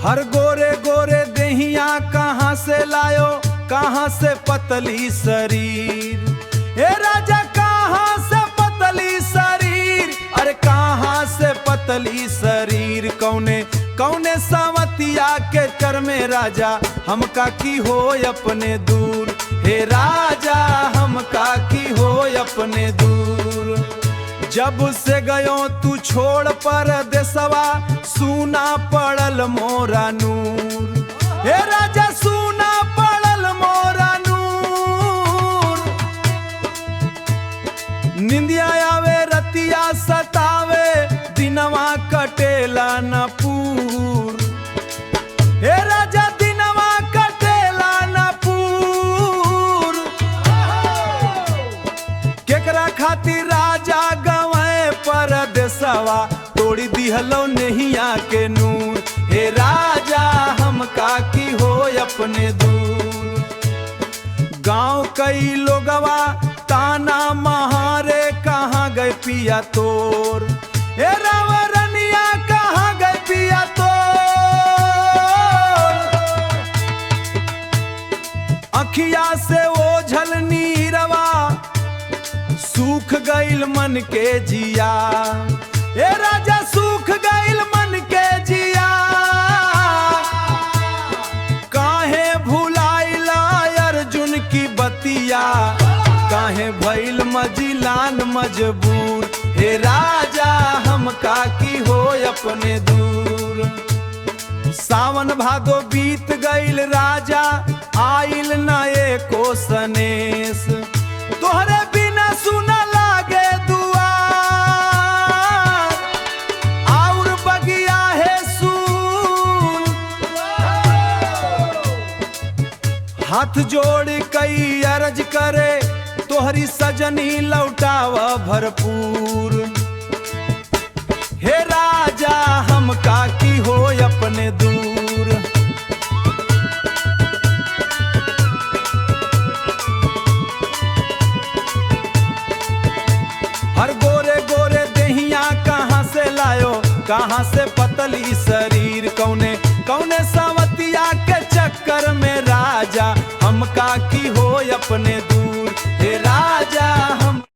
हर गोरे गोरे देहिया कहाँ से लायो, कहाँ से पतली शरीर। ए राजा कहाँ से पतली शरीर, अरे कहाँ से पतली शरीर। कौने कौने सावतिया के कर में राजा हमका की हो अपने दूर। हे राजा हमका की हो अपने दूर। जब से गयो तू छोड़ परदेसवा, सूना पड़ल मोरा नूर। हे राजा सूना पड़ल मोरा नूर। निंदिया आवे रतिया सतावे, दिनवा कटेला न पूर। हे राजा दिनवा कटेला न पूर। केकरा खातिर राजा गवाए परदेसवा, तोड़ी दिहलो नहिया के नूर। हे राजा हमका की हो अपने दूर। गांव कई लोगवा ताना महारे, कहाँ गए पिया तोर। हे रावरनिया कहाँ गए पिया तोर। अखिया से ओझल नीरवा, सूख गइल मन के जिया। ए राजा सूख गइल मन के जिया। काहे भुलाइला अर्जुन की बतिया, काहे भइल मजिलान मजबूर। हे राजा हमका की हो अपने दूर। सावन भादो बीत गइल राजा, आइल न एको सनेस। तोहरे बिना सुना लागे दुआर, और बगिया है सुन। हाथ जोड़ कई अर्ज करे, तोहरी सजनी लौटावा भरपूर। हे राजा हमका की हो अपने दूर। हर गोरे गोरे देहिया कहाँ से लायो, कहाँ से पतली शरीर। कौने कौने सावतिया के चक्कर में राजा हमका की हो अपने दूर।